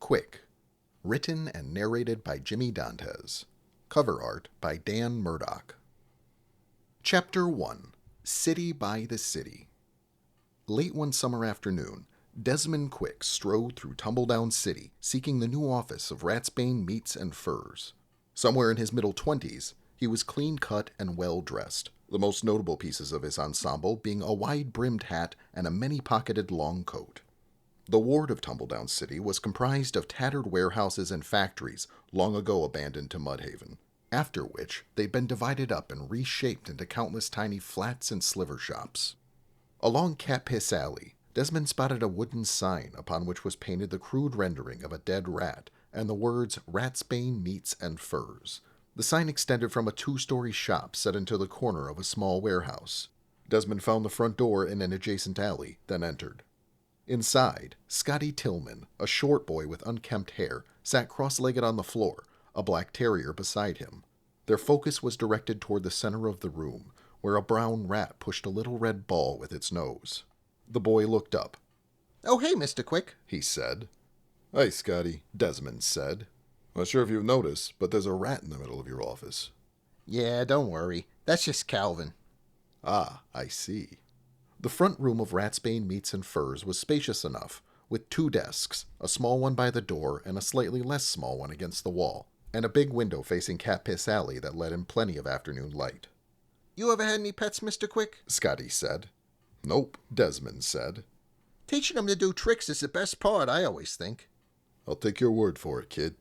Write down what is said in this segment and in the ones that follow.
Quick. Written and narrated by Jimmy Dantes. Cover art by Dan Murdoch. Chapter 1. City by the City. Late one summer afternoon, Desmond Quick strode through Tumbledown City, seeking the new office of Ratsbane Meats and Furs. Somewhere in his middle 20s, he was clean-cut and well-dressed, the most notable pieces of his ensemble being a wide-brimmed hat and a many-pocketed long coat. The ward of Tumbledown City was comprised of tattered warehouses and factories long ago abandoned to Mudhaven, after which they'd been divided up and reshaped into countless tiny flats and sliver shops. Along Cat Piss Alley, Desmond spotted a wooden sign upon which was painted the crude rendering of a dead rat and the words Ratsbane Meats and Furs. The sign extended from a 2-story shop set into the corner of a small warehouse. Desmond found the front door in an adjacent alley, then entered. Inside, Scotty Tillman, a short boy with unkempt hair, sat cross-legged on the floor, a black terrier beside him. Their focus was directed toward the center of the room, where a brown rat pushed a little red ball with its nose. The boy looked up. "Oh, hey, Mr. Quick," he said. "Hey, Scotty," Desmond said. "Not sure if you've noticed, but there's a rat in the middle of your office." "Yeah, don't worry. That's just Calvin." "Ah, I see." The front room of Ratsbane Meats and Furs was spacious enough, with 2 desks, a small one by the door and a slightly less small one against the wall, and a big window facing Cat Piss Alley that let in plenty of afternoon light. "You ever had any pets, Mr. Quick?" Scotty said. "Nope," Desmond said. "Teaching them to do tricks is the best part, I always think." "I'll take your word for it, kid."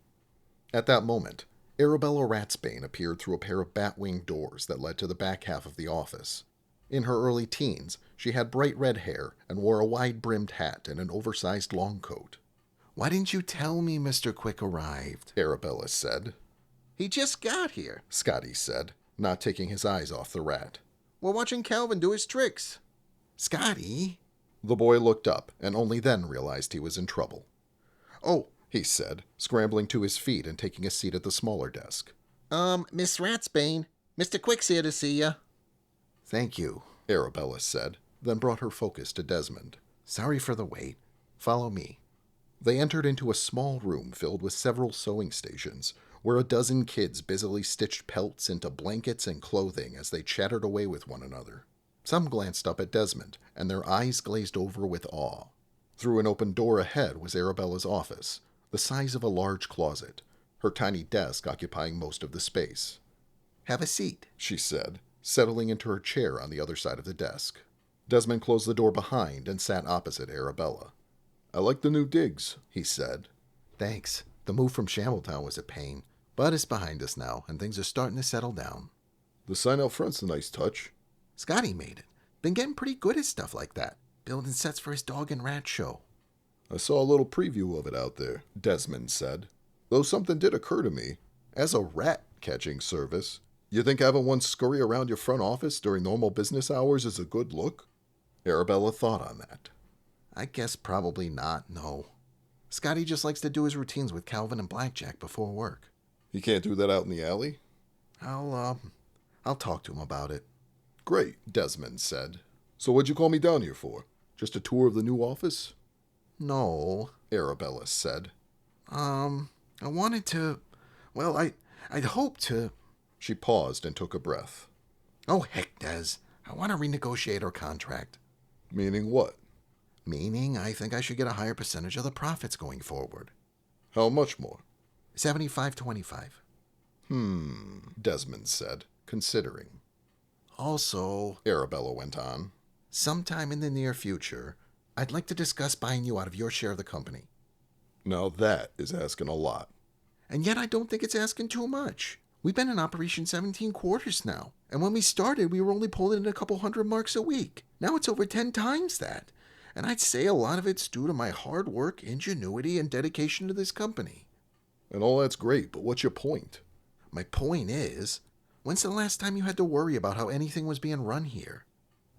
At that moment, Arabella Ratsbane appeared through a pair of bat-winged doors that led to the back half of the office. In her early teens, she had bright red hair and wore a wide-brimmed hat and an oversized long coat. "Why didn't you tell me Mr. Quick arrived?" Arabella said. "He just got here," Scotty said, not taking his eyes off the rat. "We're watching Calvin do his tricks." "Scotty?" The boy looked up and only then realized he was in trouble. "Oh," he said, scrambling to his feet and taking a seat at the smaller desk. Miss Ratsbane, Mr. Quick's here to see ya." "Thank you," Arabella said, then brought her focus to Desmond. "Sorry for the wait. Follow me." They entered into a small room filled with several sewing stations, where a dozen kids busily stitched pelts into blankets and clothing as they chattered away with one another. Some glanced up at Desmond, and their eyes glazed over with awe. Through an open door ahead was Arabella's office, the size of a large closet, her tiny desk occupying most of the space. "Have a seat," she said, settling into her chair on the other side of the desk. Desmond closed the door behind and sat opposite Arabella. "I like the new digs," he said. "Thanks. The move from Shambletown was a pain, but it's behind us now, and things are starting to settle down." "The sign out front's a nice touch." "Scotty made it. Been getting pretty good at stuff like that, building sets for his dog and rat show." "I saw a little preview of it out there," Desmond said. "Though something did occur to me. As a rat-catching service, you think having one scurry around your front office during normal business hours is a good look?" Arabella thought on that. "I guess probably not, no. Scotty just likes to do his routines with Calvin and Blackjack before work." "He can't do that out in the alley?" I'll talk to him about it." "Great," Desmond said. "So what'd you call me down here for? Just a tour of the new office?" "No," Arabella said. I wanted to... Well, I'd hoped to..." She paused and took a breath. "Oh, heck, Des. I want to renegotiate our contract." "Meaning what?" "Meaning I think I should get a higher percentage of the profits going forward." "How much more?" 75-25. Desmond said, considering. "Also," Arabella went on, "sometime in the near future, I'd like to discuss buying you out of your share of the company." "Now that is asking a lot." "And yet I don't think it's asking too much. We've been in operation 17 quarters now, and when we started, we were only pulling in a couple hundred marks a week. Now it's over 10 times that, and I'd say a lot of it's due to my hard work, ingenuity, and dedication to this company." "And all that's great, but what's your point?" "My point is, when's the last time you had to worry about how anything was being run here?"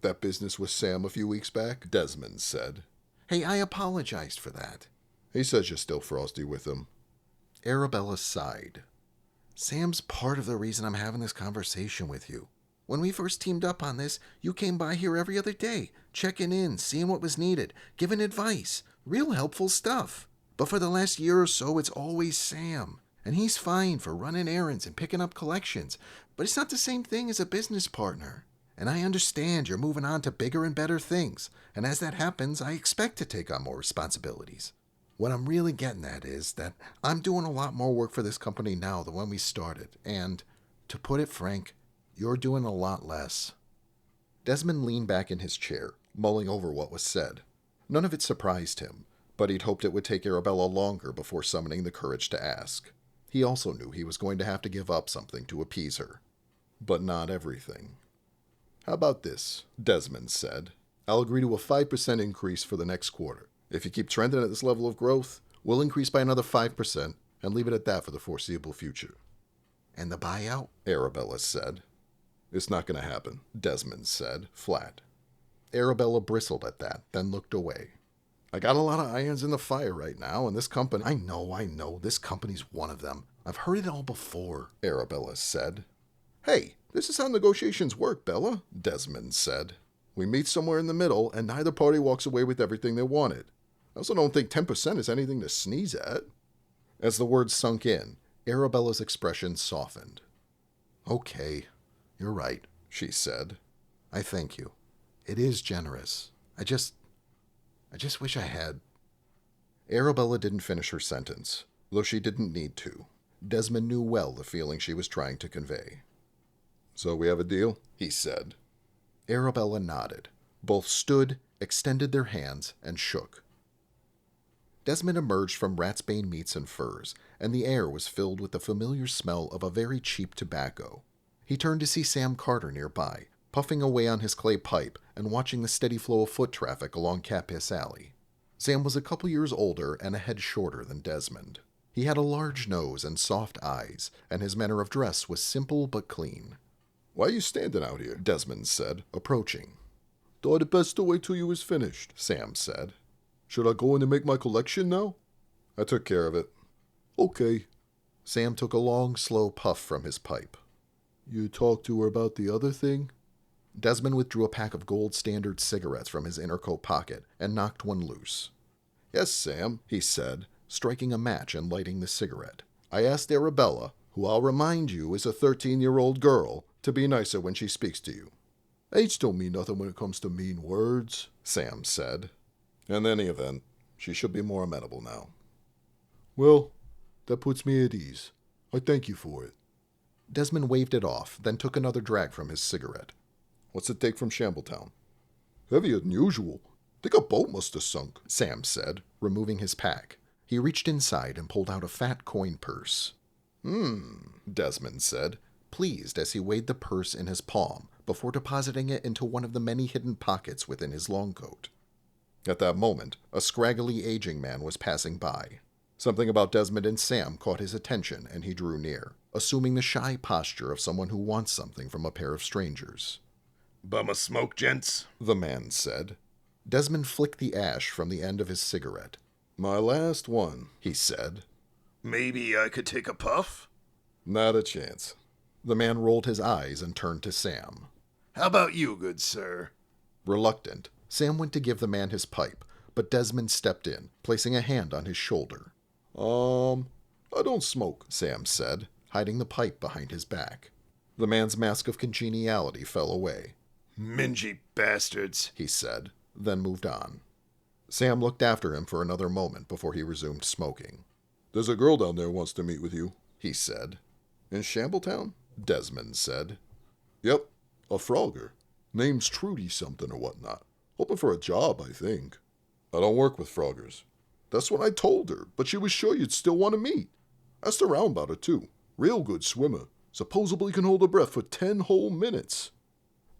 "That business with Sam a few weeks back," Desmond said. "Hey, I apologized for that." "He says you're still frosty with him." Arabella sighed. "Sam's part of the reason I'm having this conversation with you. When we first teamed up on this, you came by here every other day, checking in, seeing what was needed, giving advice. Real helpful stuff. But for the last year or so, it's always Sam. And he's fine for running errands and picking up collections, but it's not the same thing as a business partner. And I understand you're moving on to bigger and better things, and as that happens, I expect to take on more responsibilities. What I'm really getting at is that I'm doing a lot more work for this company now than when we started, and, to put it frank, you're doing a lot less. Desmond leaned back in his chair, mulling over what was said. None of it surprised him, but he'd hoped it would take Arabella longer before summoning the courage to ask. He also knew he was going to have to give up something to appease her. But not everything. "How about this?" Desmond said. "I'll agree to a 5% increase for the next quarter. If you keep trending at this level of growth, we'll increase by another 5% and leave it at that for the foreseeable future." "And the buyout?" Arabella said. "It's not going to happen," Desmond said, flat. Arabella bristled at that, then looked away. "I got a lot of irons in the fire right now, and this company—" I know, this company's one of them. I've heard it all before," Arabella said. "Hey, this is how negotiations work, Bella," Desmond said. "We meet somewhere in the middle, and neither party walks away with everything they wanted. I also don't think 10% is anything to sneeze at." As the words sunk in, Arabella's expression softened. "Okay, you're right," she said. "I thank you. It is generous. I just wish I had—" Arabella didn't finish her sentence, though she didn't need to. Desmond knew well the feeling she was trying to convey. "So we have a deal?" he said. Arabella nodded. Both stood, extended their hands, and shook. Desmond emerged from ratsbane meats and furs, and the air was filled with the familiar smell of a very cheap tobacco. He turned to see Sam Carter nearby, puffing away on his clay pipe and watching the steady flow of foot traffic along Capias Alley. Sam was a couple years older and a head shorter than Desmond. He had a large nose and soft eyes, and his manner of dress was simple but clean. "Why are you standing out here?" Desmond said, approaching. "Thought it best to wait till you was finished," Sam said. "Should I go in and make my collection now?" "I took care of it." "Okay." Sam took a long, slow puff from his pipe. "You talked to her about the other thing?" Desmond withdrew a pack of Gold Standard cigarettes from his inner coat pocket and knocked one loose. "Yes, Sam," he said, striking a match and lighting the cigarette. "I asked Arabella, who I'll remind you is a 13-year-old girl, to be nicer when she speaks to you." "Age don't mean nothing when it comes to mean words," Sam said. "In any event, she should be more amenable now." "Well, that puts me at ease. I thank you for it." Desmond waved it off, then took another drag from his cigarette. "What's it take from Shambletown?" "Heavier than usual. Think a boat must have sunk," Sam said, removing his pack. He reached inside and pulled out a fat coin purse. Desmond said, pleased as he weighed the purse in his palm before depositing it into one of the many hidden pockets within his long coat. At that moment, a scraggly aging man was passing by. Something about Desmond and Sam caught his attention, and he drew near, assuming the shy posture of someone who wants something from a pair of strangers. "Bum a smoke, gents?" the man said. Desmond flicked the ash from the end of his cigarette. "My last one," he said. "Maybe I could take a puff?" "Not a chance." The man rolled his eyes and turned to Sam. "How about you, good sir?" Reluctant, Sam went to give the man his pipe, but Desmond stepped in, placing a hand on his shoulder. I don't smoke," Sam said, hiding the pipe behind his back. The man's mask of congeniality fell away. "Mingy bastards," he said, then moved on. Sam looked after him for another moment before he resumed smoking. "There's a girl down there who wants to meet with you," he said. "In Shambletown?" Desmond said. "Yep, a Frogger. Name's Trudy something or whatnot. Hoping for a job, I think." "I don't work with Froggers." "That's what I told her, but she was sure you'd still want to meet. Asked around about her, too. Real good swimmer. Supposedly can hold her breath for 10 whole minutes.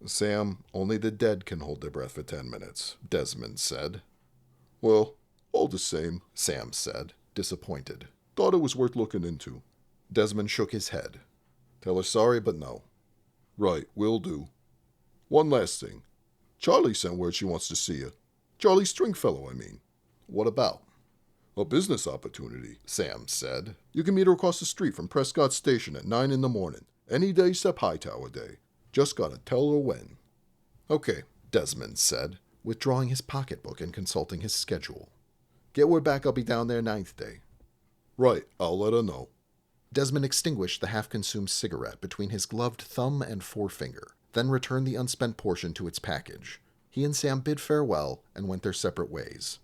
"Sam, only the dead can hold their breath for 10 minutes, Desmond said. "Well, all the same," Sam said, disappointed. "Thought it was worth looking into." Desmond shook his head. "Tell her sorry, but no." "Right, will do. One last thing. Charlie sent word she wants to see you. Charlie Stringfellow, I mean." "What about?" "A business opportunity," Sam said. "You can meet her across the street from Prescott Station at 9 in the morning. Any day except Hightower Day. Just gotta tell her when." "Okay," Desmond said, withdrawing his pocketbook and consulting his schedule. Get word back I'll be down there 9th day. Right, I'll let her know. Desmond extinguished the half-consumed cigarette between his gloved thumb and forefinger, then returned the unspent portion to its package. He and Sam bid farewell and went their separate ways.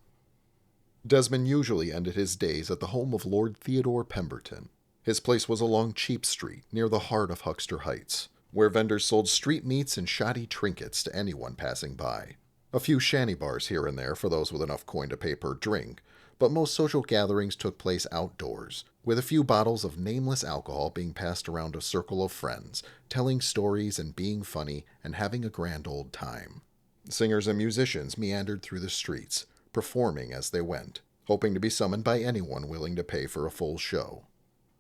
Desmond usually ended his days at the home of Lord Theodore Pemberton. His place was along Cheap Street, near the heart of Huckster Heights, where vendors sold street meats and shoddy trinkets to anyone passing by. A few shanty bars here and there for those with enough coin to pay per drink, but most social gatherings took place outdoors, with a few bottles of nameless alcohol being passed around a circle of friends, telling stories and being funny and having a grand old time. Singers and musicians meandered through the streets, performing as they went, hoping to be summoned by anyone willing to pay for a full show.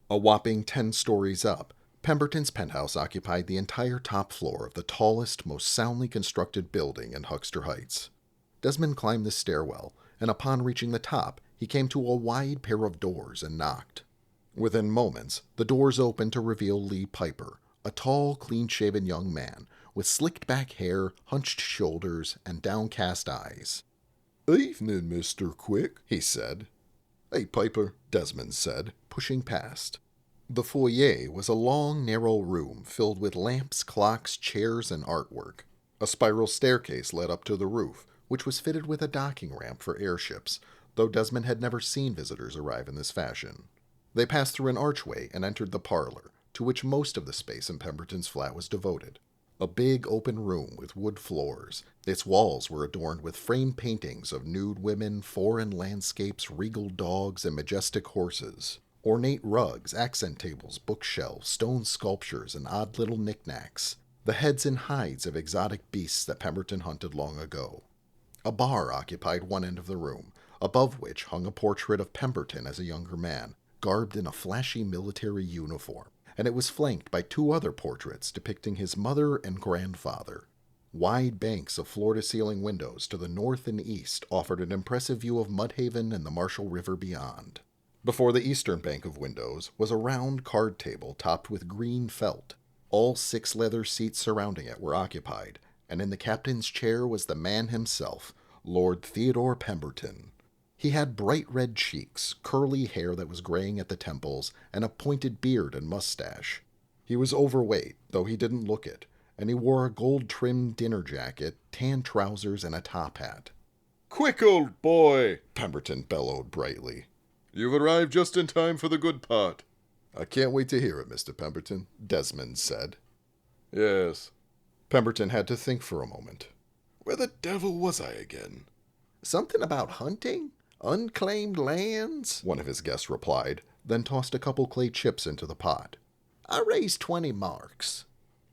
A whopping 10 stories up, Pemberton's penthouse occupied the entire top floor of the tallest, most soundly constructed building in Huckster Heights. Desmond climbed the stairwell, and upon reaching the top, he came to a wide pair of doors and knocked. Within moments, the doors opened to reveal Lee Piper, a tall, clean-shaven young man, with slicked-back hair, hunched shoulders, and downcast eyes. "Evening, Mr. Quick," he said. "Hey, Piper," Desmond said, pushing past. The foyer was a long, narrow room filled with lamps, clocks, chairs, and artwork. A spiral staircase led up to the roof, which was fitted with a docking ramp for airships, though Desmond had never seen visitors arrive in this fashion. They passed through an archway and entered the parlor, to which most of the space in Pemberton's flat was devoted. A big open room with wood floors. Its walls were adorned with framed paintings of nude women, foreign landscapes, regal dogs, and majestic horses. Ornate rugs, accent tables, bookshelves, stone sculptures, and odd little knickknacks. The heads and hides of exotic beasts that Pemberton hunted long ago. A bar occupied one end of the room, above which hung a portrait of Pemberton as a younger man, garbed in a flashy military uniform, and it was flanked by 2 other portraits depicting his mother and grandfather. Wide banks of floor-to-ceiling windows to the north and east offered an impressive view of Mudhaven and the Marshall River beyond. Before the eastern bank of windows was a round card table topped with green felt. All 6 leather seats surrounding it were occupied, and in the captain's chair was the man himself, Lord Theodore Pemberton. He had bright red cheeks, curly hair that was graying at the temples, and a pointed beard and mustache. He was overweight, though he didn't look it, and he wore a gold-trimmed dinner jacket, tan trousers, and a top hat. "Quick, old boy!" Pemberton bellowed brightly. "You've arrived just in time for the good part." "I can't wait to hear it, Mr. Pemberton," Desmond said. "Yes." Pemberton had to think for a moment. "Where the devil was I again?" "Something about hunting? Unclaimed lands?" one of his guests replied, then tossed a couple clay chips into the pot. "I raised 20 marks."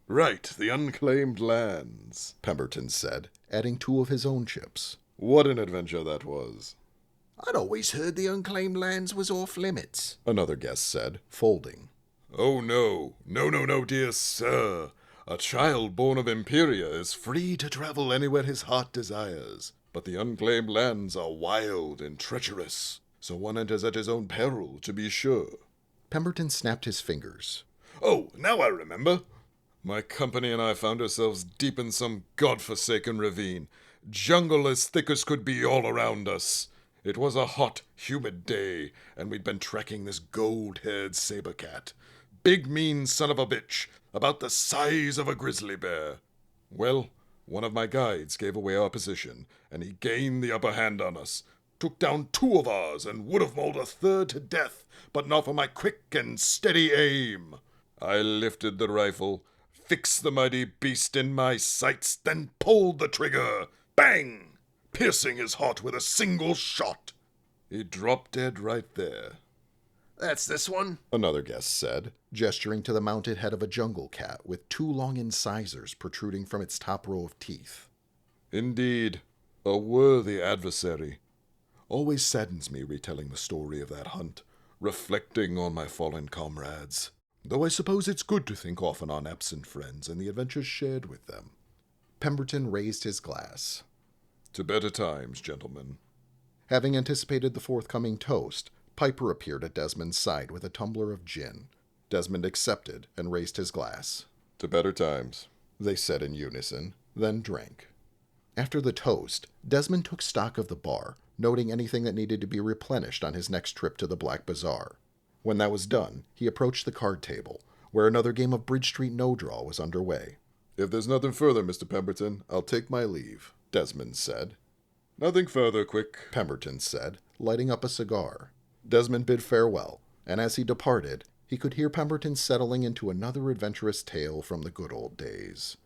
"Right, the unclaimed lands," Pemberton said, adding 2 of his own chips. "What an adventure that was." "I'd always heard the unclaimed lands was off limits," another guest said, folding. "Oh, no, dear sir. A child born of Imperia is free to travel anywhere his heart desires. But the unclaimed lands are wild and treacherous, so one enters at his own peril, to be sure." Pemberton snapped his fingers. "Oh, now I remember. My company and I found ourselves deep in some godforsaken ravine, jungle as thick as could be all around us. It was a hot, humid day, and we'd been tracking this gold-haired saber cat. Big, mean son of a bitch, about the size of a grizzly bear. Well, one of my guides gave away our position, and he gained the upper hand on us, took down 2 of ours, and would have mauled a 3rd to death, but not for my quick and steady aim. I lifted the rifle, fixed the mighty beast in my sights, then pulled the trigger. Bang! Piercing his heart with a single shot. He dropped dead right there." "That's this one?" another guest said, gesturing to the mounted head of a jungle cat with 2 long incisors protruding from its top row of teeth. "Indeed, a worthy adversary. Always saddens me retelling the story of that hunt, reflecting on my fallen comrades. Though I suppose it's good to think often on absent friends and the adventures shared with them." Pemberton raised his glass. "To better times, gentlemen." Having anticipated the forthcoming toast, Piper appeared at Desmond's side with a tumbler of gin. Desmond accepted and raised his glass. "To better times," they said in unison, then drank. After the toast, Desmond took stock of the bar, noting anything that needed to be replenished on his next trip to the Black Bazaar. When that was done, he approached the card table, where another game of Bridge Street No-Draw was underway. "If there's nothing further, Mr. Pemberton, I'll take my leave," Desmond said. "Nothing further, Quick," Pemberton said, lighting up a cigar. Desmond bid farewell, and as he departed, he could hear Pemberton settling into another adventurous tale from the good old days.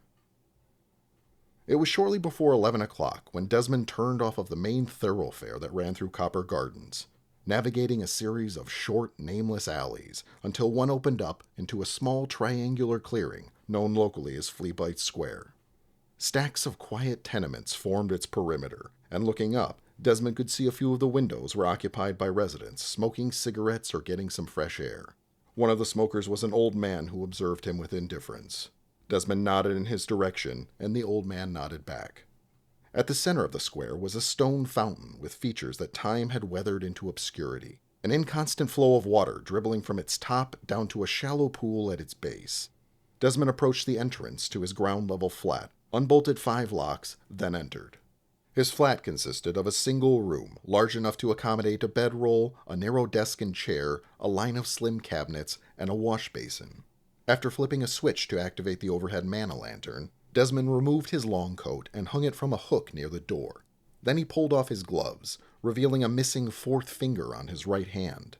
It was shortly before 11 o'clock when Desmond turned off of the main thoroughfare that ran through Copper Gardens, navigating a series of short, nameless alleys until one opened up into a small triangular clearing known locally as Fleabite Square. Stacks of quiet tenements formed its perimeter, and looking up, Desmond could see a few of the windows were occupied by residents smoking cigarettes or getting some fresh air. One of the smokers was an old man who observed him with indifference. Desmond nodded in his direction, and the old man nodded back. At the center of the square was a stone fountain with features that time had weathered into obscurity, an inconstant flow of water dribbling from its top down to a shallow pool at its base. Desmond approached the entrance to his ground-level flat, unbolted 5 locks, then entered. His flat consisted of a single room, large enough to accommodate a bedroll, a narrow desk and chair, a line of slim cabinets, and a wash basin. After flipping a switch to activate the overhead mana lantern, Desmond removed his long coat and hung it from a hook near the door. Then he pulled off his gloves, revealing a missing 4th finger on his right hand.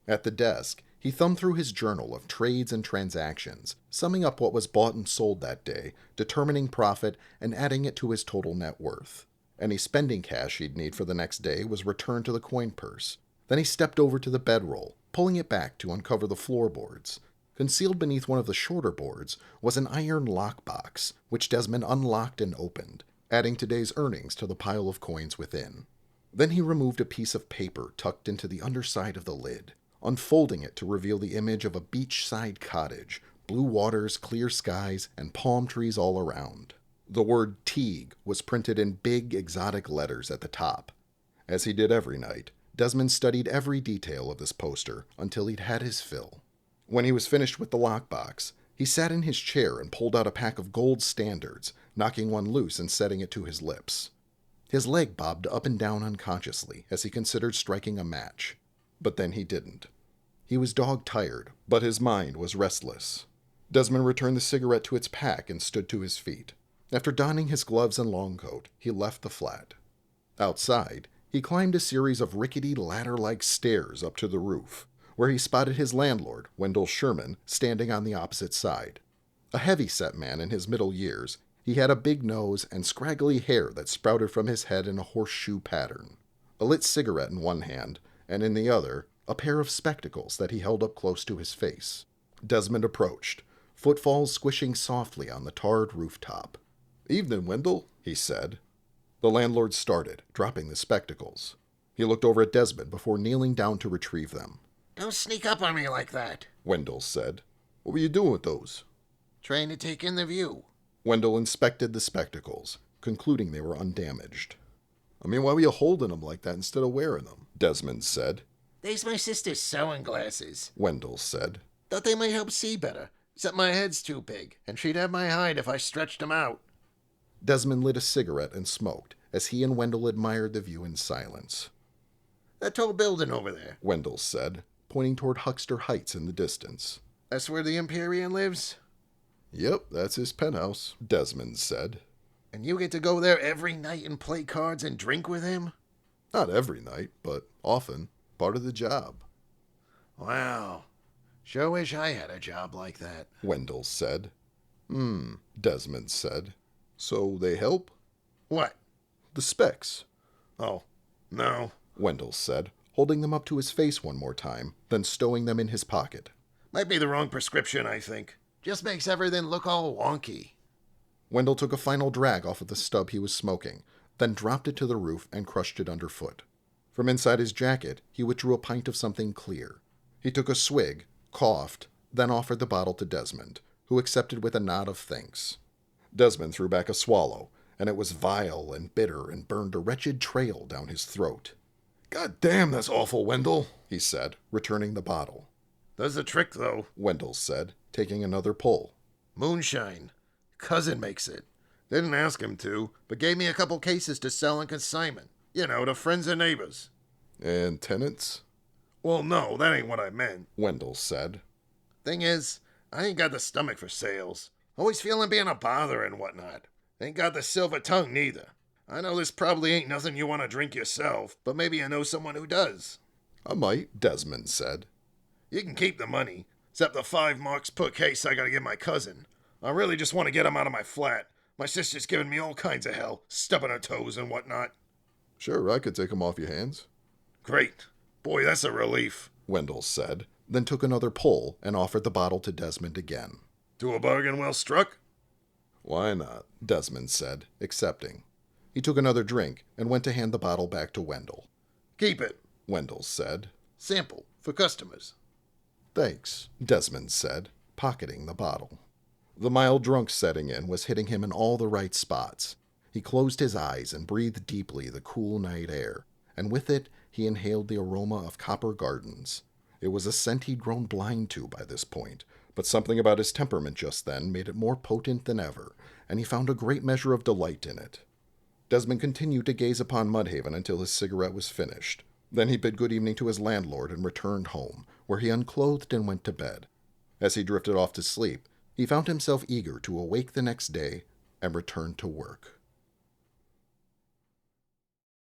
At the desk, he thumbed through his journal of trades and transactions, summing up what was bought and sold that day, determining profit, and adding it to his total net worth. Any spending cash he'd need for the next day was returned to the coin purse. Then he stepped over to the bedroll, pulling it back to uncover the floorboards. Concealed beneath one of the shorter boards was an iron lockbox, which Desmond unlocked and opened, adding today's earnings to the pile of coins within. Then he removed a piece of paper tucked into the underside of the lid, unfolding it to reveal the image of a beachside cottage, blue waters, clear skies, and palm trees all around. The word Teague was printed in big, exotic letters at the top. As he did every night, Desmond studied every detail of this poster until he'd had his fill. When he was finished with the lockbox, he sat in his chair and pulled out a pack of gold standards, knocking one loose and setting it to his lips. His leg bobbed up and down unconsciously as he considered striking a match. But then he didn't. He was dog-tired, but his mind was restless. Desmond returned the cigarette to its pack and stood to his feet. After donning his gloves and long coat, he left the flat. Outside, he climbed a series of rickety ladder-like stairs up to the roof, where he spotted his landlord, Wendell Sherman, standing on the opposite side. A heavy-set man in his middle years, he had a big nose and scraggly hair that sprouted from his head in a horseshoe pattern, a lit cigarette in one hand, and in the other, a pair of spectacles that he held up close to his face. Desmond approached, footfalls squishing softly on the tarred rooftop. "Evening, Wendell," he said. The landlord started, dropping the spectacles. He looked over at Desmond before kneeling down to retrieve them. Don't sneak up on me like that, Wendell said. "What were you doing with those?" trying to take in the view. Wendell inspected the spectacles, concluding they were undamaged. "I mean, why were you holding them like that instead of wearing them?" Desmond said. They's my sister's sewing glasses. Wendell said. Thought they might help see better, except my head's too big, and she'd have my hide if I stretched 'em out. Desmond lit a cigarette and smoked, as he and Wendell admired the view in silence. That tall building over there, Wendell said, pointing toward Huckster Heights in the distance. That's where the Empyrean lives? Yep, that's his penthouse, Desmond said. And you get to go there every night and play cards and drink with him? Not every night, but often. Part of the job. Wow. Sure wish I had a job like that, Wendell said. Desmond said. So they help? What? The specs. Oh, no, Wendell said, holding them up to his face one more time, then stowing them in his pocket. Might be the wrong prescription, I think. Just makes everything look all wonky. Wendell took a final drag off of the stub he was smoking, then dropped it to the roof and crushed it underfoot. From inside his jacket, he withdrew a pint of something clear. He took a swig, coughed, then offered the bottle to Desmond, who accepted with a nod of thanks. Desmond threw back a swallow, and it was vile and bitter and burned a wretched trail down his throat. "God damn, that's awful, Wendell," he said, returning the bottle. Does the trick, though. Wendell said, taking another pull. Moonshine. Cousin makes it. Didn't ask him to, but gave me a couple cases to sell on consignment. You know, to friends and neighbors. And tenants? Well, no, that ain't what I meant. Wendell said. Thing is, I ain't got the stomach for sales. Always feeling being a bother and whatnot. Ain't got the silver tongue neither. I know this probably ain't nothing you want to drink yourself, but maybe you know someone who does. I might, Desmond said. You can keep the money, except the 5 marks per case I gotta give my cousin. I really just want to get him out of my flat. My sister's giving me all kinds of hell, stubbing her toes and whatnot. Sure, I could take them off your hands. Great. Boy, that's a relief. Wendell said, then took another pull and offered the bottle to Desmond again. To a bargain well struck? Why not? Desmond said, accepting. He took another drink and went to hand the bottle back to Wendell. Keep it. Wendell said. Sample for customers. Thanks, Desmond said, pocketing the bottle. The mild drunk setting in was hitting him in all the right spots. He closed his eyes and breathed deeply the cool night air, and with it he inhaled the aroma of copper gardens. It was a scent he'd grown blind to by this point, but something about his temperament just then made it more potent than ever, and he found a great measure of delight in it. Desmond continued to gaze upon Mudhaven until his cigarette was finished. Then he bid good evening to his landlord and returned home, where he unclothed and went to bed. As he drifted off to sleep, he found himself eager to awake the next day and return to work.